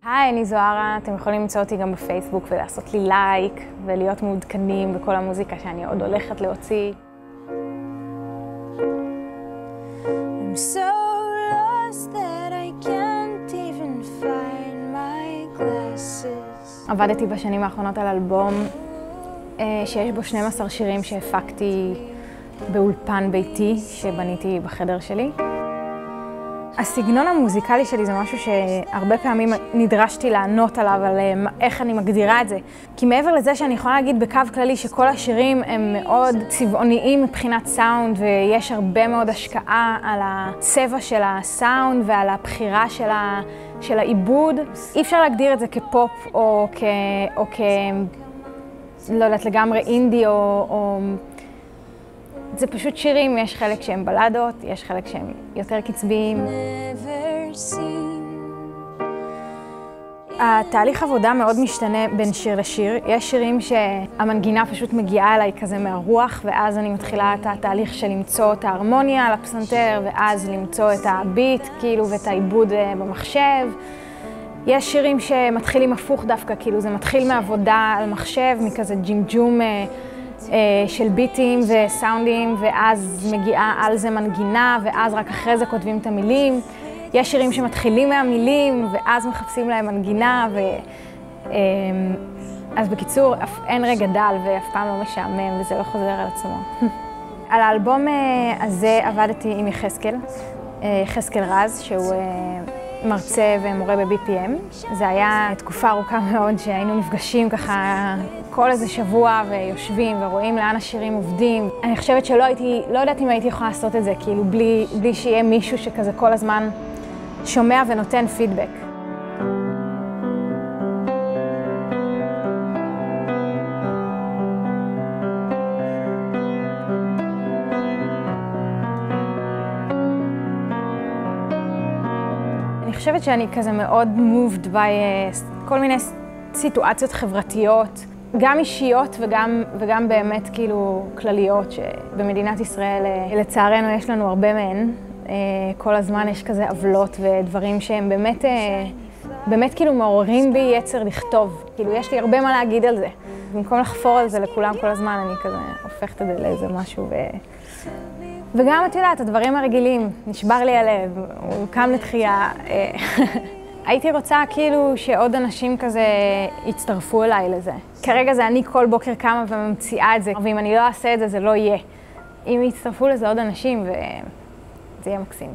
היי, אני זוהרה, אתם יכולים למצוא אותי גם בפייסבוק ולעשות לי לייק ולהיות מעודכנים בכל המוזיקה שאני עוד הולכת להוציא. I'm so lost that I can't even find my glasses. עבדתי בשנים האחרונות על אלבום שיש בו 12 שירים שהפקתי באולפן ביתי שבניתי בחדר שלי. הסגנון המוזיקלי שלי זה משהו שהרבה פעמים נדרשתי לענות עליו, על איך אני מגדירה את זה. כי מעבר לזה שאני יכולה להגיד בקו כללי שכל השירים הם מאוד צבעוניים מבחינת סאונד, ויש הרבה מאוד השקעה על הצבע של הסאונד ועל הבחירה של העיבוד. אי אפשר להגדיר את זה כפופ או לא יודעת, לגמרי אינדי או זה פשוט שירים, יש חלק שהם בלדות, יש חלק שהם יותר קצביים. התהליך עבודה מאוד משתנה בין שיר לשיר. יש שירים שהמנגינה פשוט מגיעה אליי כזה מהרוח, ואז אני מתחילה את התהליך של למצוא את ההרמוניה על הפסנתר, ואז למצוא את הביט, כאילו, ואת העיבוד במחשב. יש שירים שמתחילים הפוך דווקא, כאילו זה מתחיל מעבודה על מחשב, מכזה ג'ימג'ום של ביטים וסאונדים, ואז מגיעה על זה מנגינה, ואז רק אחרי זה כותבים את המילים. יש שירים שמתחילים מהמילים, ואז מחפשים להם מנגינה, אז בקיצור, אין רגע דל ואף פעם לא משעמם, וזה לא חוזר על עצמו. על האלבום הזה עבדתי עם יחזקאל רז, שהוא מרצה ומורה ב-BPM. זה היה תקופה ארוכה מאוד שהיינו נפגשים ככה כל איזה שבוע ויושבים ורואים לאן השירים עובדים. אני חושבת שלא יודעת אם הייתי יכולה לעשות את זה, כאילו בלי שיהיה מישהו שכזה כל הזמן שומע ונותן פידבק. אני חושבת שאני כזה מאוד moved by כל מיני סיטואציות חברתיות, גם אישיות וגם באמת כאילו כלליות, שבמדינת ישראל לצערנו יש לנו הרבה מהן. כל הזמן יש כזה עוולות ודברים שהם באמת כאילו מעוררים בי יצר לכתוב. כאילו יש לי הרבה מה להגיד על זה. במקום לחפור על זה לכולם כל הזמן, אני כזה הופכת את זה לאיזה משהו וגם את יודעת, הדברים הרגילים, נשבר לי הלב, הוא קם לתחייה. הייתי רוצה כאילו שעוד אנשים כזה יצטרפו אליי לזה. כרגע זה אני כל בוקר קמה וממציאה את זה, ואם אני לא אעשה את זה, זה לא יהיה. אם יצטרפו לזה עוד אנשים, זה יהיה מקסים.